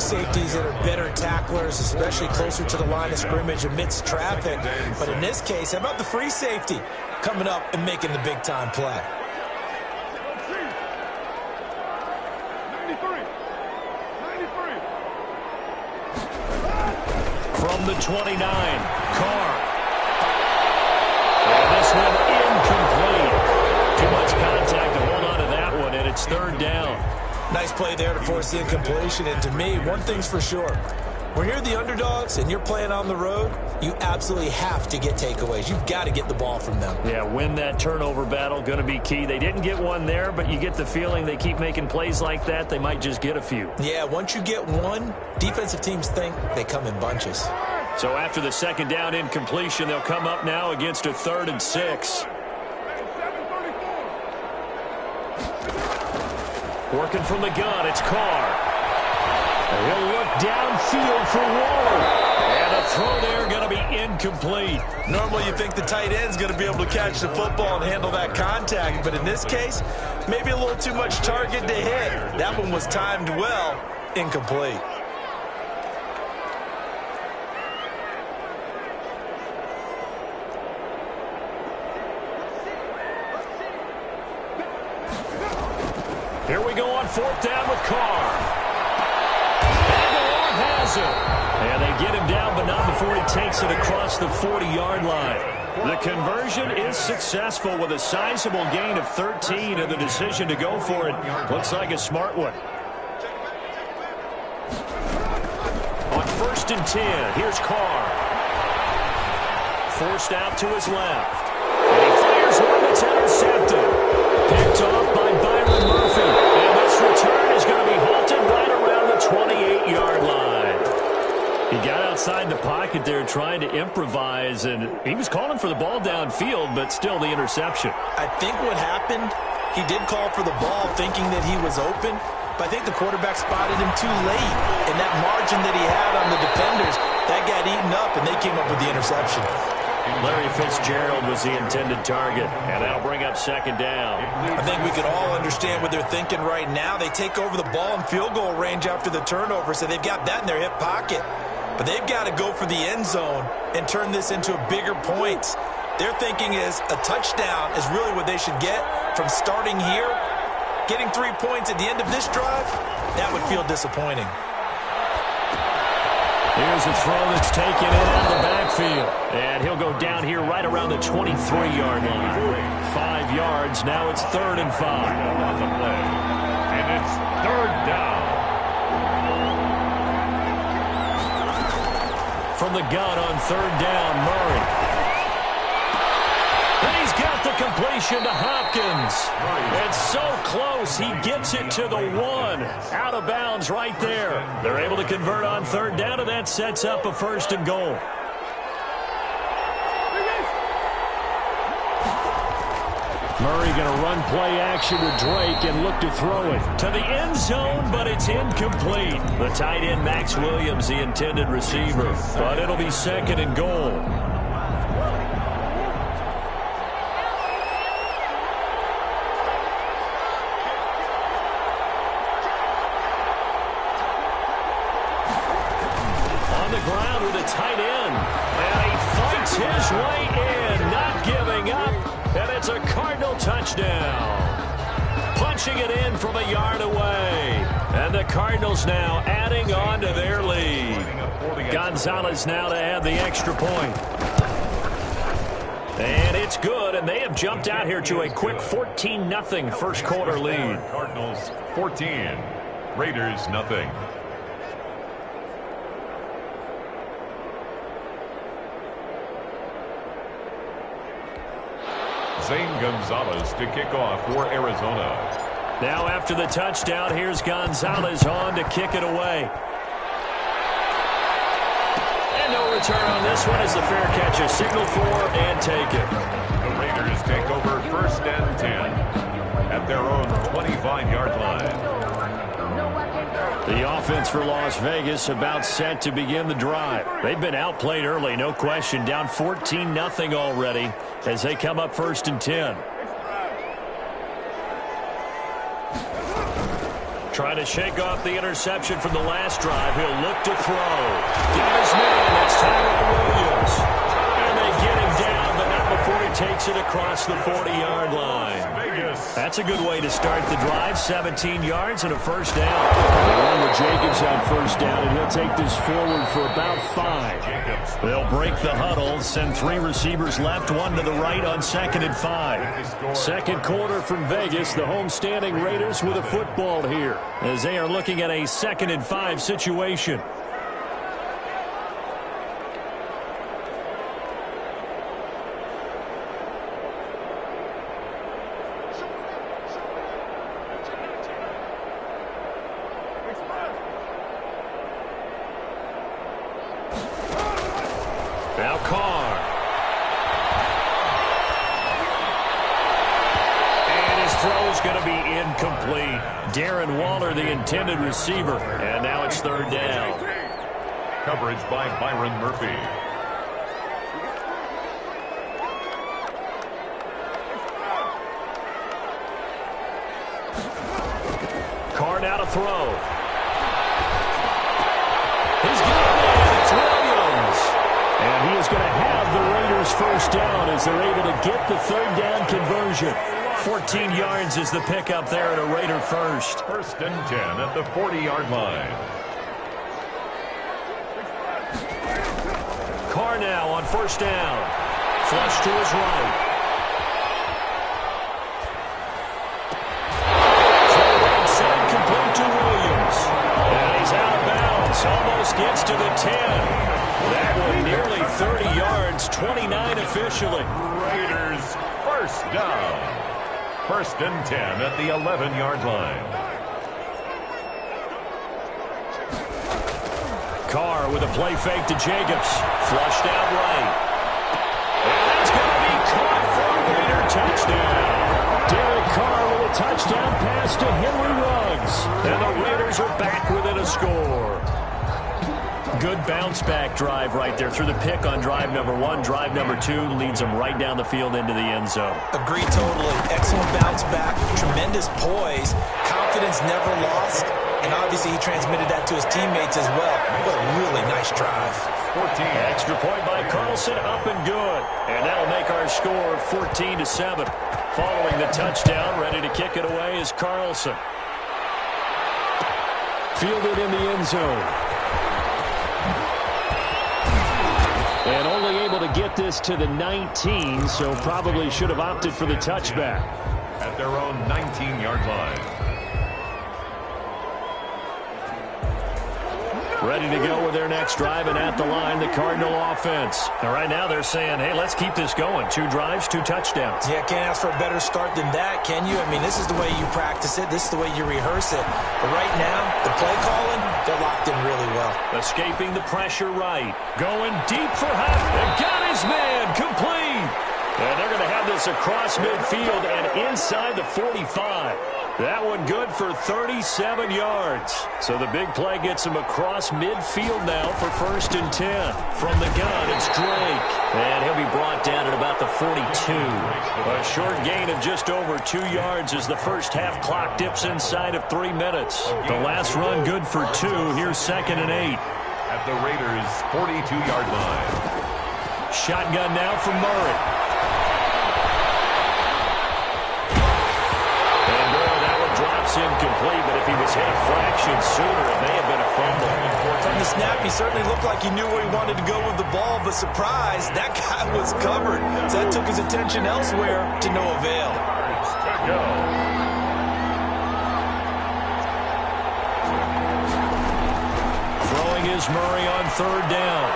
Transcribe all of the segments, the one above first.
Safeties that are better tacklers, especially closer to the line of scrimmage amidst traffic. But in this case, how about the free safety coming up and making the big-time play? From the 29, Carr. And this one incomplete. Too much contact to hold on to that one, and it's third down. Nice play there to force the incompletion. And to me, one thing's for sure. When you're the underdogs and you're playing on the road, you absolutely have to get takeaways. You've got to get the ball from them. Yeah, win that turnover battle, going to be key. They didn't get one there, but you get the feeling they keep making plays like that, they might just get a few. Yeah, once you get one, defensive teams think they come in bunches. So after the second down incompletion, they'll come up now against a 3rd and 6. Working from the gun, it's Carr. He'll look downfield for Waller. And a throw there going to be incomplete. Normally you think the tight end's going to be able to catch the football and handle that contact, but in this case, maybe a little too much target to hit. That one was timed well, incomplete. Here we go on 4th down with Carr. Aguilar has it. And they get him down, but not before he takes it across the 40-yard line. The conversion is successful with a sizable gain of 13, and the decision to go for it looks like a smart one. On 1st and 10, here's Carr. Forced out to his left. And he fires one that's intercepted. Picked off by Byron Murphy. And this return is going to be halted right around the 28-yard line. He got outside the pocket there trying to improvise, and he was calling for the ball downfield, but still the interception. I think what happened, he did call for the ball thinking that he was open, but I think the quarterback spotted him too late. And that margin that he had on the defenders, that got eaten up, and they came up with the interception. Larry Fitzgerald was the intended target, and that'll bring up 2nd down. I think we can all understand what they're thinking right now. They take over the ball in field goal range after the turnover, so they've got that in their hip pocket. But they've got to go for the end zone and turn this into bigger points. Their thinking is a touchdown is really what they should get from starting here. Getting 3 points at the end of this drive, that would feel disappointing. Here's a throw that's taken in out of the backfield. And he'll go down here right around the 23-yard line. 5 yards. Now it's 3rd and 5. On the play. And it's 3rd down. From the gun on 3rd down, Murray. And he's got the completion to Hopkins. It's so close, he gets it to the 1. Out of bounds right there. They're able to convert on 3rd down, and that sets up a 1st and goal. Murray going to run play action with Drake and look to throw it to the end zone, but it's incomplete. The tight end, Max Williams, the intended receiver, but it'll be 2nd and goal. On the ground with a tight end, and he fights his way in, not giving up. And it's a Cardinal touchdown. Punching it in from a yard away. And the Cardinals now adding on to their lead. Gonzalez now to add the extra point. And it's good, and they have jumped out here to a quick 14-0 first quarter lead. Cardinals 14, Raiders nothing. Zane Gonzalez to kick off for Arizona. Now after the touchdown, here's Gonzalez on to kick it away. And no return on this one as the fair catch is signaled for and taken. The Raiders take over 1st and 10 at their own 25-yard line. The offense for Las Vegas about set to begin the drive. They've been outplayed early, no question. Down 14-0 already as they come up 1st and 10. Trying to shake off the interception from the last drive. He'll look to throw. Got his man. It's Tyrell Williams. And they get him down, but not before he takes it across the 40-yard line. That's a good way to start the drive. 17 yards and a first down. They run with Jacobs on first down, and he'll take this forward for about 5. They'll break the huddle, send 3 receivers left, 1 to the right on 2nd and 5. Second quarter from Vegas. The homestanding Raiders with a football here as they are looking at a 2nd and 5 situation. Now Carr. And his throw's going to be incomplete. Darren Waller, the intended receiver. And now it's 3rd down. Coverage by Byron Murphy. Carr now to throw. He's got it. It's Williams. And he is going to have the Raiders first down as they're able to get the 3rd down conversion. 14 yards is the pickup there at a Raider first. 1st and 10 at the 40-yard line. Carr now on first down. Flush to his right. Throw right side complete to Williams. And he's out of bounds. Almost gets to the 10. That one nearly 30 yards. 29 officially. Raiders first down. 1st and 10 at the 11-yard line. Carr with a play fake to Jacobs. Flushed out right. And that's going to be caught for a Raider touchdown. Derek Carr with a touchdown pass to Henry Ruggs. And the Raiders are back within a score. Good bounce-back drive right there through the pick on drive number 1. Drive number 2 leads them right down the field into the end zone. Agreed totally. Excellent bounce-back. Tremendous poise. Confidence never lost. And obviously he transmitted that to his teammates as well. What a really nice drive. 14. Extra point by Carlson, up and good. And that'll make our score 14-7. Following the touchdown, ready to kick it away is Carlson. Fielded in the end zone. And only able to get this to the 19, so probably should have opted for the touchback. At their own 19-yard line. Ready to go with their next drive, and at the line, the Cardinal offense. And right now they're saying, hey, let's keep this going. 2 drives, 2 touchdowns. Yeah, can't ask for a better start than that, can you? I mean, this is the way you practice it. This is the way you rehearse it. But right now, the play calling, they're locked in really well. Escaping the pressure right. Going deep for Huff. And got his man complete. And they're going to have this across midfield and inside the 45. That one good for 37 yards. So the big play gets him across midfield now for 1st and 10. From the gun, it's Drake. And he'll be brought down at about the 42. A short gain of just over 2 yards as the first half clock dips inside of 3 minutes. The last run good for 2. Here's 2nd and 8. At the Raiders' 42-yard line. Shotgun now from Murray. Incomplete, but if he was hit a fraction sooner, it may have been a fumble. From the snap, he certainly looked like he knew where he wanted to go with the ball, but surprise, that guy was covered. So that took his attention elsewhere to no avail. Throwing is Murray on 3rd down.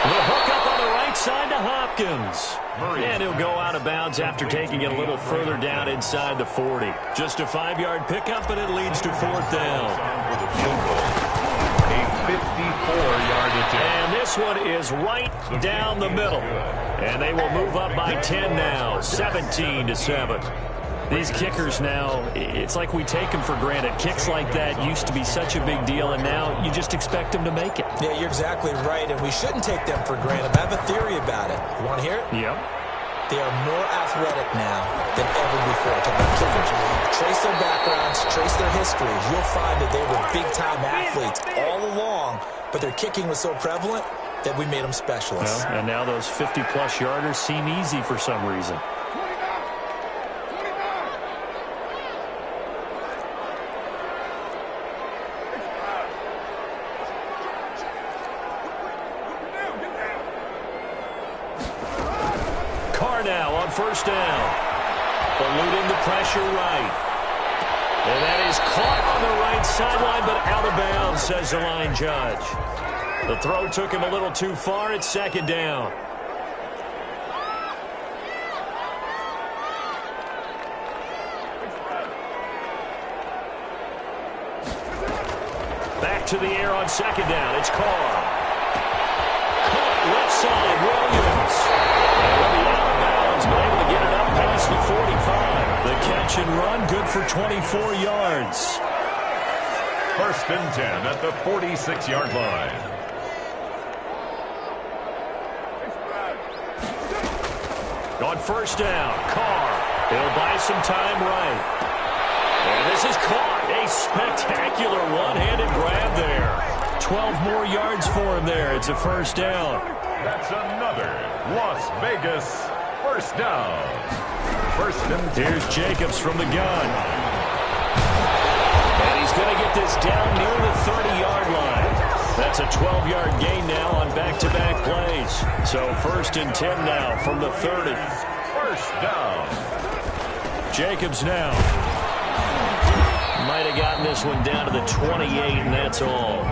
The hook up on the right side to Hopkins. And he'll go out of bounds after taking it a little further down inside the 40. Just a 5-yard pickup, and it leads to 4th down. A 54-yard attempt. And this one is right down the middle. And they will move up by 10 now, 17-7. These kickers now, it's like we take them for granted. Kicks like that used to be such a big deal, and now you just expect them to make it. Yeah, you're exactly right, and we shouldn't take them for granted. I have a theory about it. You want to hear it? Yep. They are more athletic now than ever before. Talk about kickers. Trace their backgrounds, trace their histories. You'll find that they were big-time athletes all along, but their kicking was so prevalent that we made them specialists. Well, and now those 50-plus yarders seem easy for some reason. Carr now on first down. Eluding the pressure right. And that is caught on the right sideline, but out of bounds, says the line judge. The throw took him a little too far. It's second down. Back to the air on second down. It's Carr. Caught left side, Williams. And he'll be out of bounds, but able to get it up past the 45. The catch and run, good for 24 yards. First and 10 at the 46-yard line. On first down, Carr. He'll buy some time right. And this is caught. A spectacular one-handed grab there. 12 more yards for him there. It's a first down. That's another Las Vegas first down. First and 10. Here's Jacobs from the gun. And he's going to get this down near the 30-yard line. That's a 12-yard gain now on back-to-back plays. So first and 10 now from the 30. First down. Jacobs now. Might have gotten this one down to the 28, and that's all.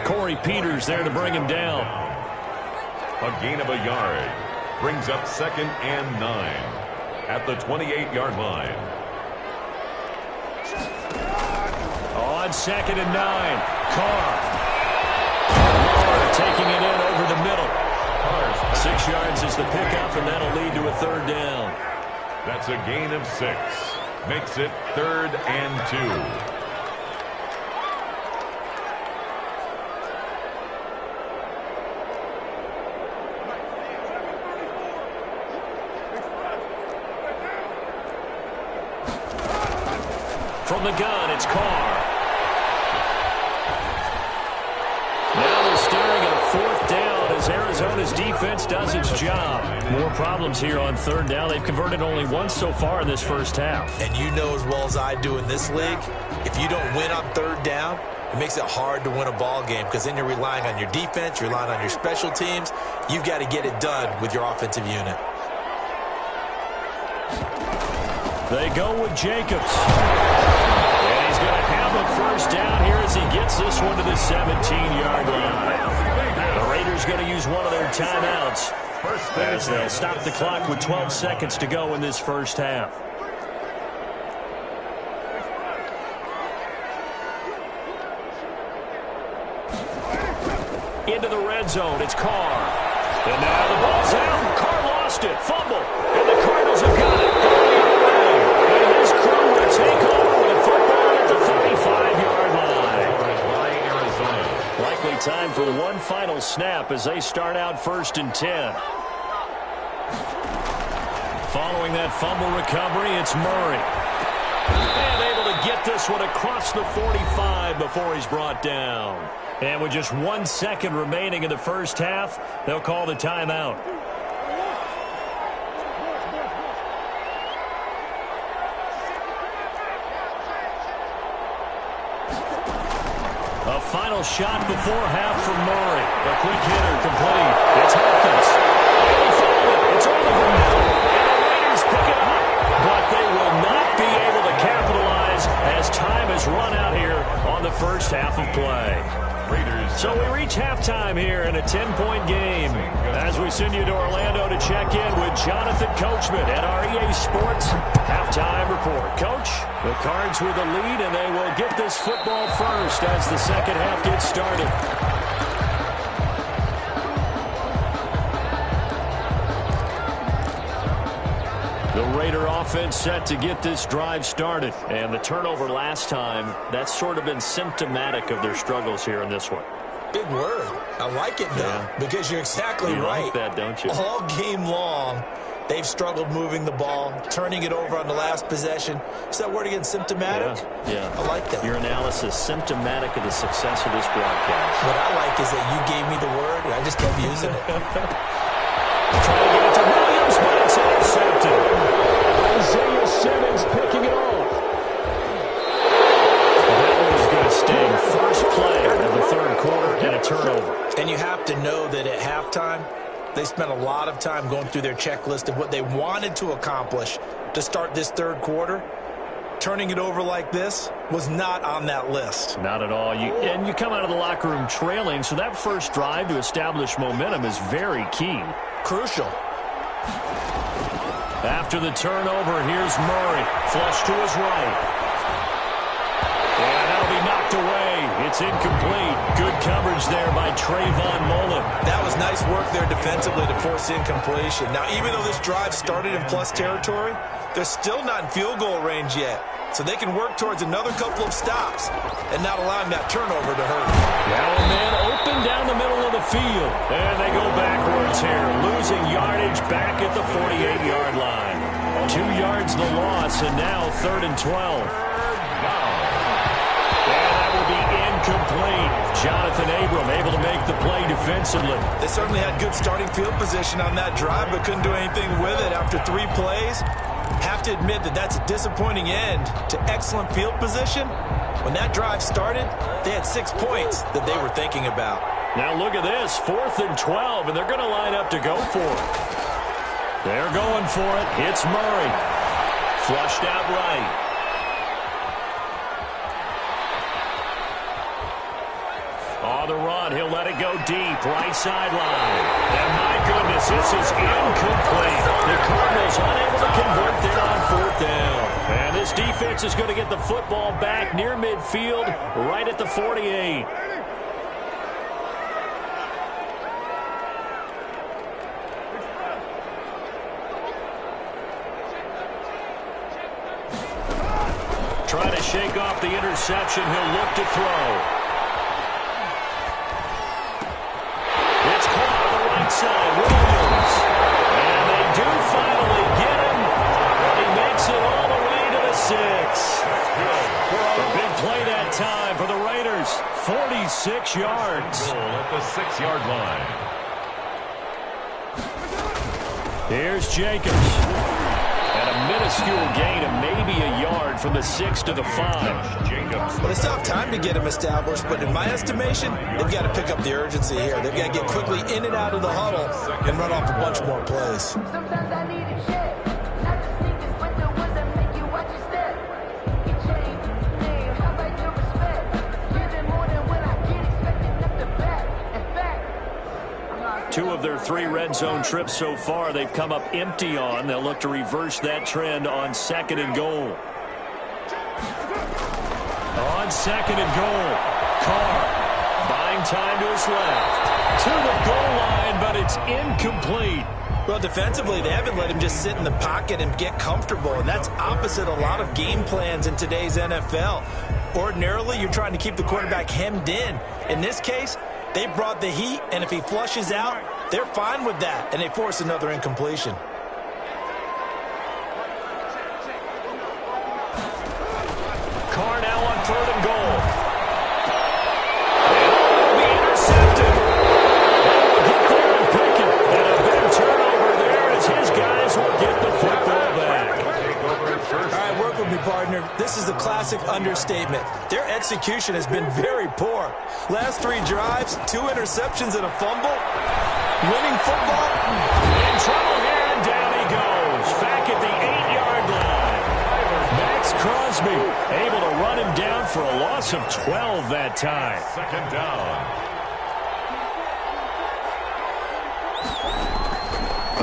Corey Peters there to bring him down. A gain of a yard. Brings up second and 9 at the 28-yard line. On second and 9, Carr. Taking it in over the middle. 6 yards is the pickup, and that'll lead to a third down. That's a gain of 6. Makes it 3rd and 2. From the gun, it's Carr. Now they're staring at a fourth down as Arizona's defense does its job. More problems here on third down. They've converted only once so far in this first half. And you know as well as I do in this league, if you don't win on third down, it makes it hard to win a ball game because then you're relying on your defense, you're relying on your special teams. You've got to get it done with your offensive unit. They go with Jacobs. And he's going to have a first down here as he gets this one to the 17-yard line. The Raiders going to use one of their timeouts as they'll stop the clock with 12 seconds to go in this first half. Into the red zone, it's Carr. And now the ball's out. Carr lost it. Fumble. And the Cardinals have got it. And his crew will take over with the football at the 35-yard line. Likely time for one final snap as they start out first and 10. Following that fumble recovery, it's Murray. And able to get this one across the 45 before he's brought down. And with just 1 second remaining in the first half, they'll call the timeout. A final shot before half from Murray. A quick hitter complete. It's Hopkins. And he fouled it. It's Oliver now. And the Raiders pick it up. But they will not be able to capitalize as time has run out here on the first half of play. So we reach halftime here in a 10-point game as we send you to Orlando to check in with Jonathan Coachman at our EA Sports Halftime Report. Coach, the Cards with the lead, and they will get this football first as the second half gets started. The Raider offense set to get this drive started. And the turnover last time, that's sort of been symptomatic of their struggles here in this one. Big word. I like it, though, because you're exactly right. You like that, don't you? All game long, They've struggled moving the ball, turning it over on the last possession. Is that word again, symptomatic? Yeah. I like that. Your analysis, symptomatic of the success of this broadcast. What I like is that you gave me the word, and I just kept using it. Trying to get it to Williams, but it's intercepted. Isaiah Simmons picking it off. That was going to sting. First play of the third quarter and a turnover. And you have to know that at halftime, they spent a lot of time going through their checklist of what they wanted to accomplish to start this third quarter. Turning it over like this was not on that list. Not at all. And you come out of the locker room trailing, so that first drive to establish momentum is very key. Crucial. After the turnover, here's Murray. Flush to his right. And that'll be knocked away. It's incomplete. Good coverage there by Trayvon Mullen. That was nice work there defensively to force incompletion. Now, even though this drive started in plus territory, they're still not in field goal range yet. So they can work towards another couple of stops and not allowing that turnover to hurt. Now a man open down the middle of the field. And they go backwards here, losing yardage back at the 48-yard line. 2 yards the loss, and now 3rd and 12. Incomplete. Jonathan Abram able to make the play defensively. They certainly had good starting field position on that drive, but couldn't do anything with it after 3 plays. Have to admit that that's a disappointing end to excellent field position. When that drive started, they had 6 points that they were thinking about. Now look at this, 4th and 12, and they're going to line up to go for it. They're going for it. It's Murray. Flushed out right. On the run, he'll let it go deep, right sideline. And my goodness, this is incomplete. The Cardinals unable to convert there on 4th down. And this defense is going to get the football back near midfield, right at the 48. Trying to shake off the interception, he'll look to throw. Side, Williams. And they do finally get him. And he makes it all the way to the 6. A big play that time for the Raiders. 46 yards. Goal at the 6-yard line. Here's Jacobs. And a minuscule gain of maybe a yard from the 6 to the 5. Well, they still have time to get him established, but in my estimation, they've got to pick up the urgency here. They've got to get quickly in and out of the huddle and run off a bunch more plays. Sometimes I need a check. Not the sneakers, but the ones that make you watch your step. You change, man, how about your respect? Giving more than what I get, expecting up the back. In fact, I'm not 2 of their 3 red zone trips so far, they've come up empty on. They'll look to reverse that trend on 2nd and goal. On 2nd and goal, Carr buying time to his left. To the goal line, but it's incomplete. Well, defensively, they haven't let him just sit in the pocket and get comfortable, and that's opposite a lot of game plans in today's NFL. Ordinarily, you're trying to keep the quarterback hemmed in. In this case, they brought the heat, and if he flushes out, they're fine with that, and they force another incompletion. Carr now on 3rd and goal. And will be intercepted. And will get there and pick it. And a big turnover there as his guys will get the football back. All right, work with me, partner. This is a classic understatement. Their execution has been very poor. Last 3 drives, 2 interceptions and a fumble. Winning football. In trouble here, and down he goes. Back at the 8-yard line. Max Crosby able to run him down for a loss of 12 that time. 2nd down.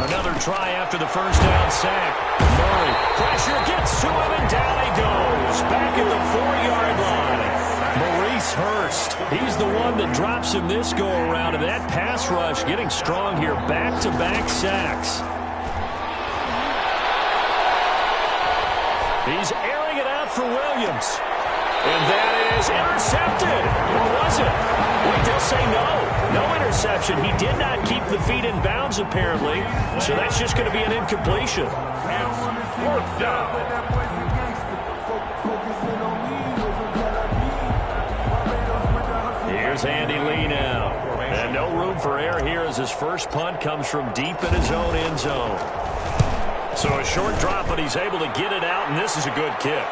Another try after the first down sack. Murray, pressure gets to him, and down he goes. Back at the 4-yard line. Maurice Hurst, he's the one that drops him this go-around, and that pass rush getting strong here. Back-to-back sacks. He's airing it out for Williams. And that is intercepted. Or was it? Wait, they'll say no. No interception. He did not keep the feet in bounds, apparently. So that's just going to be an incompletion. It's fourth down. Here's Andy Lee now. And no room for error here as his first punt comes from deep in his own end zone. So a short drop, but he's able to get it out, and this is a good kick.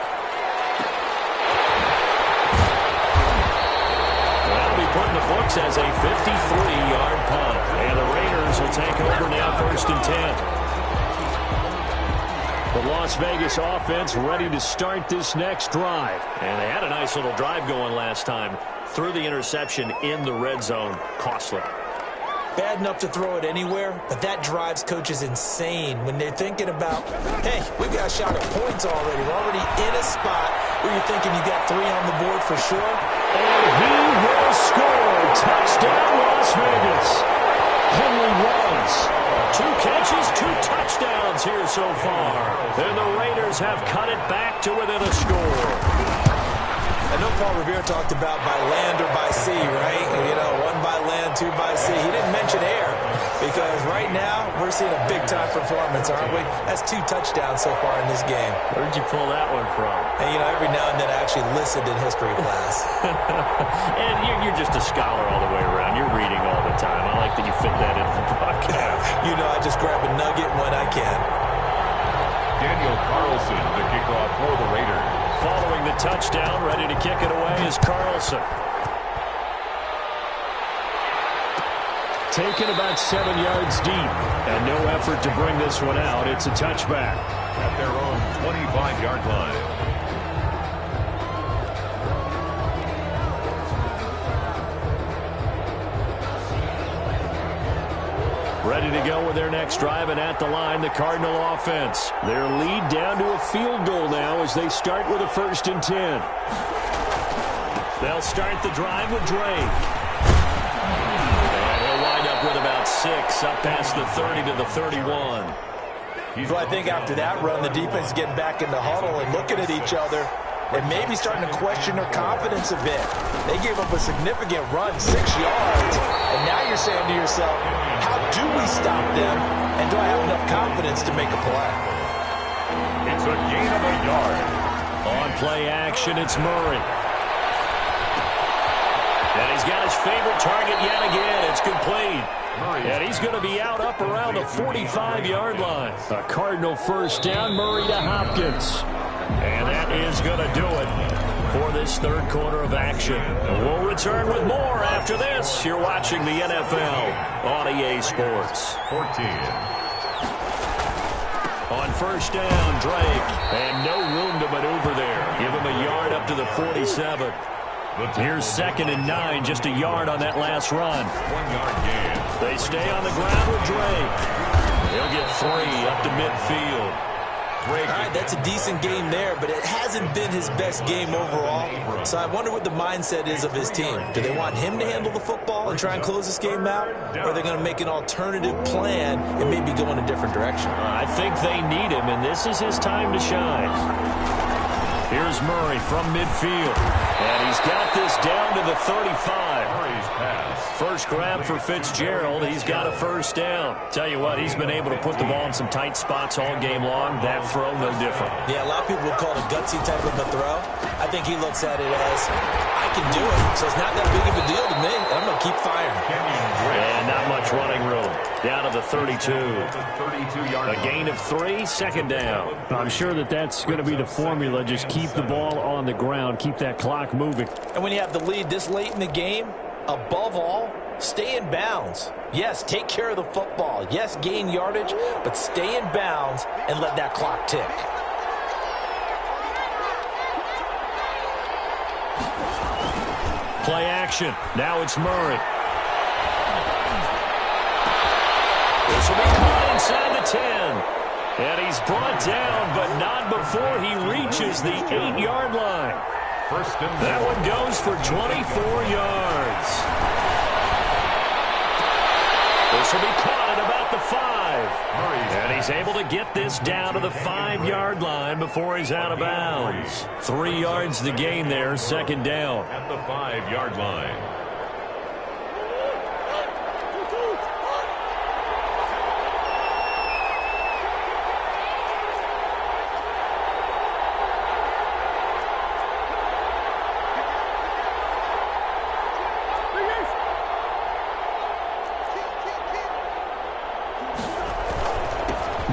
That'll be put in the books as a 53-yard punt. And the Raiders will take over now, 1st and 10. The Las Vegas offense ready to start this next drive. And they had a nice little drive going last time. Threw the interception in the red zone. Costly. Bad enough to throw it anywhere, but that drives coaches insane when they're thinking about, hey, we've got a shot at points already. We're already in a spot where you're thinking you got 3 on the board for sure. And he will score. Touchdown, Las Vegas. Henry Ruggs. 2 catches, 2 touchdowns here so far. And the Raiders have cut it back to within a score. I know Paul Revere talked about by land or by sea, right? You know, 1 by land, 2 by sea. He didn't mention air because right now we're seeing a big-time performance, aren't we? That's 2 touchdowns so far in this game. Where'd you pull that one from? And, you know, every now and then I actually listened in history class. And you're just a scholar all the way around. You're reading all the time. I like that you fit that into the podcast. You know, I just grab a nugget when I can. Daniel Carlson, the kickoff for the Raiders. Following the touchdown, ready to kick it away is Carlson. Taken about 7 yards deep, and no effort to bring this one out. It's a touchback. At their own 25-yard line. Ready to go with their next drive, and at the line, the Cardinal offense. Their lead down to a field goal now as they start with a 1st and 10. They'll start the drive with Drake. And he'll wind up with about 6, up past the 30 to the 31. So I think after that run, the defense is getting back in the huddle and looking at each other and maybe starting to question their confidence a bit. They gave up a significant run, 6 yards, and now you're saying to yourself, how do we stop them, and do I have enough confidence to make a play? It's a gain of a yard. On play action, it's Murray. And he's got his favorite target yet again. It's complete. And he's going to be out up around the 45-yard line. A Cardinal 1st down, Murray to Hopkins. And that is going to do it for this 3rd quarter of action. And we'll return with more after this. You're watching the NFL on EA Sports. 14. On 1st down, Drake. And no room to maneuver there. Give him a yard up to the 47. Here's 2nd and 9, just a yard on that last run. 1-yard gain. They stay on the ground with Drake. He'll get 3 up to midfield. All right, that's a decent game there, but it hasn't been his best game overall. So I wonder what the mindset is of his team. Do they want him to handle the football and try and close this game out? Or are they going to make an alternative plan and maybe go in a different direction? I think they need him, and this is his time to shine. Here's Murray from midfield. And he's got this down to the 35. Murray's pass. First grab for Fitzgerald. He's got a 1st down. Tell you what, he's been able to put the ball in some tight spots all game long. That throw, no different. Yeah, a lot of people would call it a gutsy type of a throw. I think he looks at it as, I can do it, so it's not that big of a deal to me. I'm going to keep firing. And not much running room. Down to the 32. A gain of 3, 2nd down. I'm sure that's going to be the formula. Just keep the ball on the ground. Keep that clock moving. And when you have the lead this late in the game, above all, stay in bounds. Yes, take care of the football. Yes, gain yardage, but stay in bounds and let that clock tick. Play action. Now it's Murray. This will be caught inside the 10. And he's brought down, but not before he reaches the 8-yard line. That one goes for 24 yards. This will be caught at about the 5. And he's able to get this down to the 5-yard line before he's out of bounds. 3 yards the gain there, 2nd down. At the 5-yard line.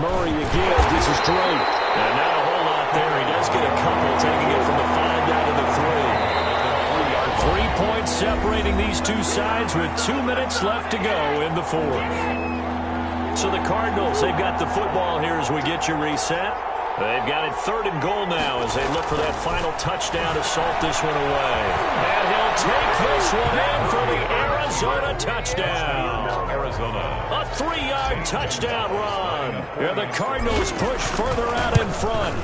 Murray again. This is Drake. And not a whole lot there. He does get a couple, taking it from the 5 down to the 3. 3 points separating these two sides with 2 minutes left to go in the fourth. So the Cardinals, they've got the football here as we get you reset. They've got it 3rd and goal now as they look for that final touchdown to salt this one away. And he'll take this one in for the Arizona touchdown. A 3-yard touchdown run. And the Cardinals push further out in front.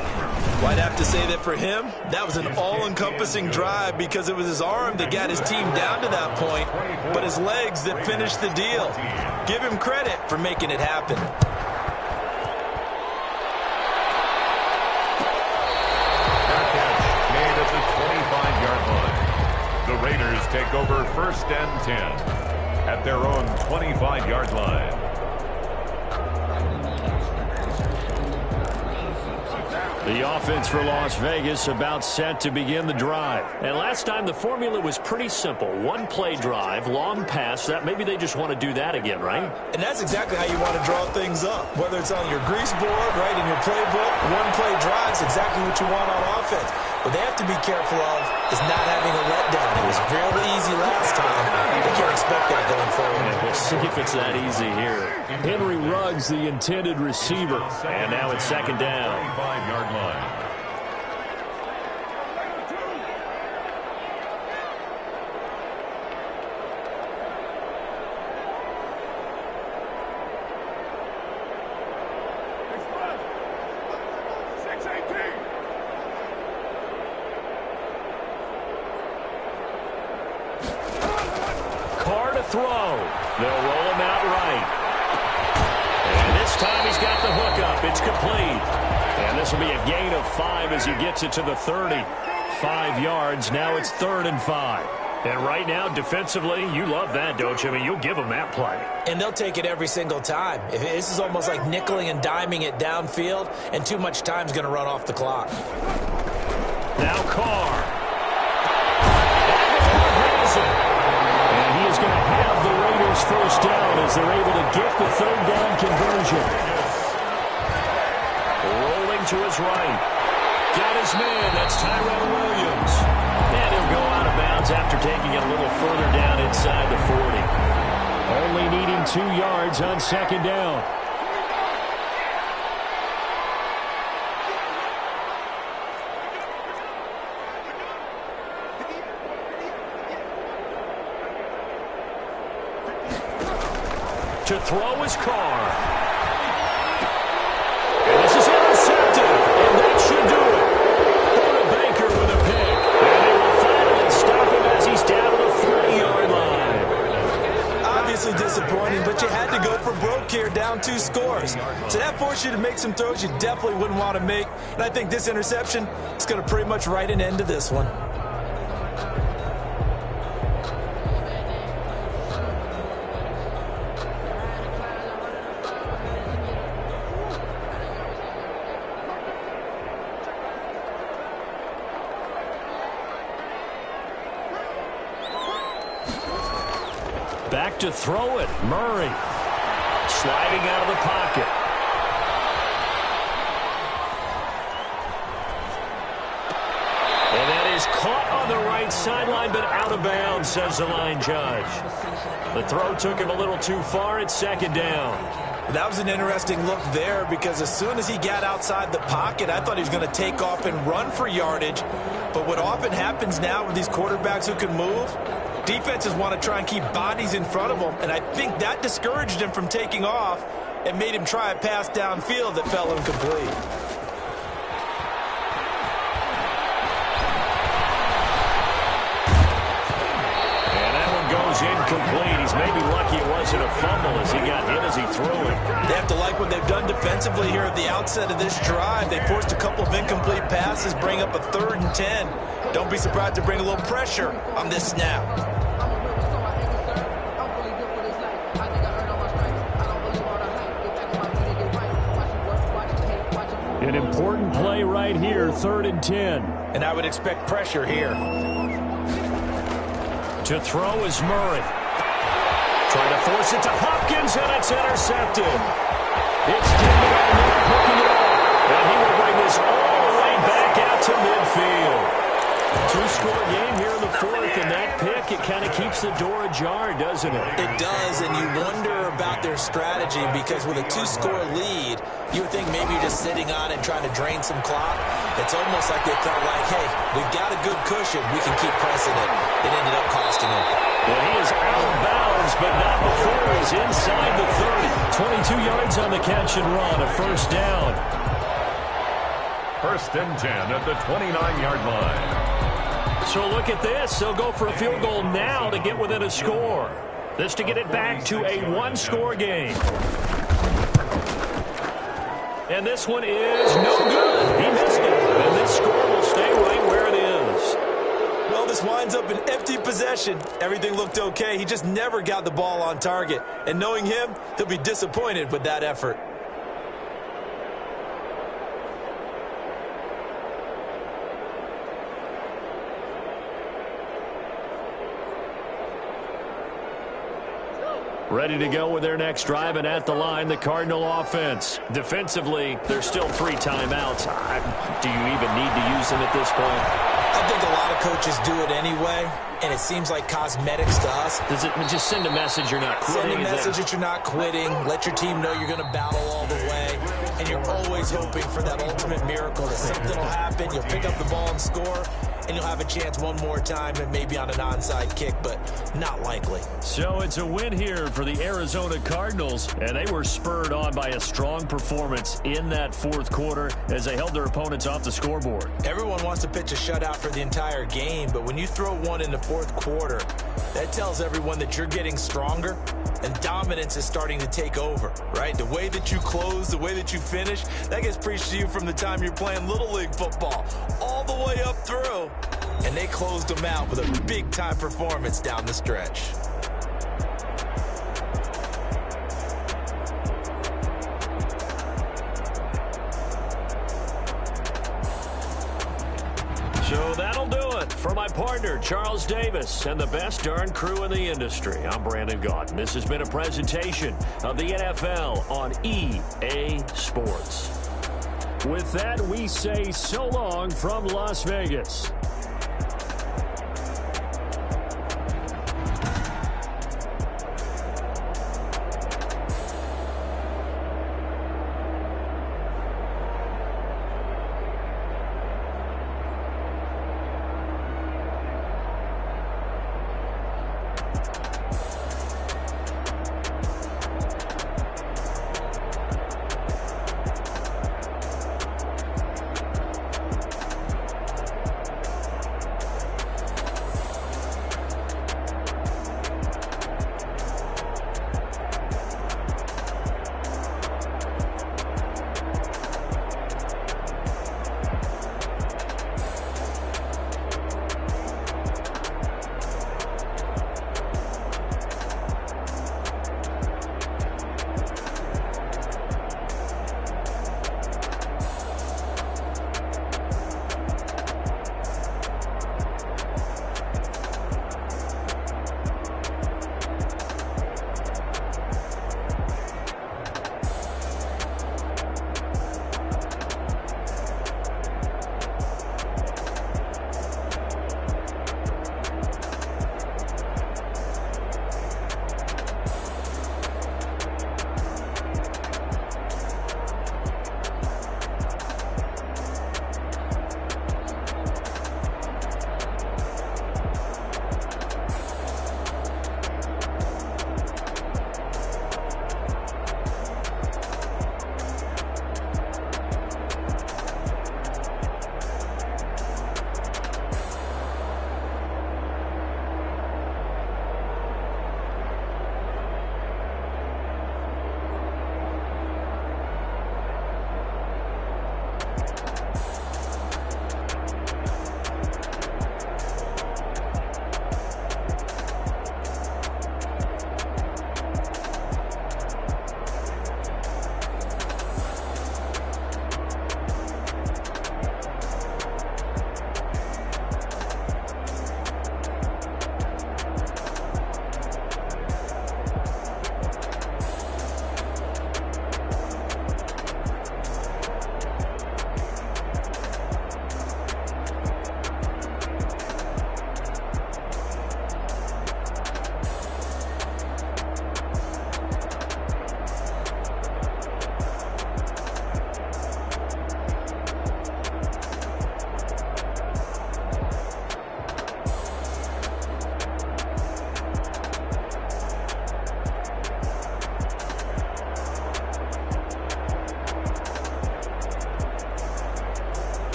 Well, I'd have to say that for him, that was an all-encompassing drive because it was his arm that got his team down to that point, but his legs that finished the deal. Give him credit for making it happen. Made at the 25-yard line. The Raiders take over 1st and 10 at their own 25-yard line. The offense for Las Vegas about set to begin the drive. And last time the formula was pretty simple. 1-play drive, long pass. That maybe they just want to do that again, right? And that's exactly how you want to draw things up. Whether it's on your grease board, right, in your playbook, 1-play drive is exactly what you want on offense. What they have to be careful of is not having a letdown. It was real easy last time. They can't expect that going forward. Yeah, we'll see if it's that easy here. Henry Ruggs, the intended receiver. And now it's 2nd down. 25-yard line. Throw. They'll roll him out right. And this time he's got the hook up. It's complete. And this will be a gain of 5 as he gets it to the 30. 5 yards. Now it's 3rd and 5. And right now, defensively, you love that, don't you? I mean, you'll give them that play. And they'll take it every single time. This is almost like nickeling and diming it downfield, and too much time's going to run off the clock. Now Carr. And he is going to have the Raiders 1st down as they're able to get the 3rd down conversion. Rolling to his right. Got his man. That's Tyrell Williams. And he'll go out of bounds after taking it a little further down inside the 40. Only needing 2 yards on 2nd down. To throw is Carr. And this is intercepted. And that should do it. Buda Baker with a pick. And they will finally stop him as he's down to the 40-yard line. Obviously disappointing, but you had to go for broke here, down 2 scores. So that forced you to make some throws you definitely wouldn't want to make. And I think this interception is going to pretty much write an end to this one. Back to throw it. Murray sliding out of the pocket. And that is caught on the right sideline, but out of bounds, says the line judge. The throw took him a little too far. It's 2nd down. That was an interesting look there because as soon as he got outside the pocket, I thought he was going to take off and run for yardage. But what often happens now with these quarterbacks who can move, defenses want to try and keep bodies in front of them, and I think that discouraged him from taking off and made him try a pass downfield that fell incomplete. And that one goes incomplete. He's maybe lucky it wasn't a fumble as he got hit as he threw it. They have to like what they've done defensively here at the outset of this drive. They forced a couple of incomplete passes, bring up a 3rd and 10. Don't be surprised to bring a little pressure on this snap. An important play right here, 3rd and 10. And I would expect pressure here. To throw is Murray. Trying to force it to Hopkins, and it's intercepted. It's David Arnett picking it up, and he will bring this all the way back out to midfield. Two-score game here in the fourth, and that pick, it kind of keeps the door ajar, doesn't it? It does, and you wonder about their strategy because with a two-score lead, you would think maybe you're just sitting on it and trying to drain some clock. It's almost like they felt like, hey, we've got a good cushion. We can keep pressing it. It ended up costing them. And he is out of bounds, but not before he's inside the 30. 22 yards on the catch and run, a first down. First and 10 at the 29-yard line. So look at this. They'll go for a field goal now to get within a score. This to get it back to a one-score game. And this one is no good. He missed it. And this score will stay right where it is. Well, this winds up an empty possession. Everything looked okay. He just never got the ball on target. And knowing him, he'll be disappointed with that effort. Ready to go with their next drive, and at the line, the Cardinal offense. Defensively, there's still 3 timeouts. Do you even need to use them at this point? I think a lot of coaches do it anyway, and it seems like cosmetics to us. Does it just send a message you're not quitting? Send a message that you're not quitting. Let your team know you're going to battle all the way, and you're always hoping for that ultimate miracle that something will happen, you'll pick up the ball and score, and you'll have a chance one more time and maybe on an onside kick, but not likely. So it's a win here for the Arizona Cardinals, and they were spurred on by a strong performance in that fourth quarter as they held their opponents off the scoreboard. Everyone wants to pitch a shutout for the entire game, but when you throw one in the fourth quarter, that tells everyone that you're getting stronger and dominance is starting to take over, right? The way that you close, the way that you finish, that gets preached to you from the time you're playing Little League football all the way up through. And they closed them out with a big-time performance down the stretch. So that'll do it for my partner, Charles Davis, and the best darn crew in the industry. I'm Brandon Gaudin. This has been a presentation of the NFL on EA Sports. With that, we say so long from Las Vegas.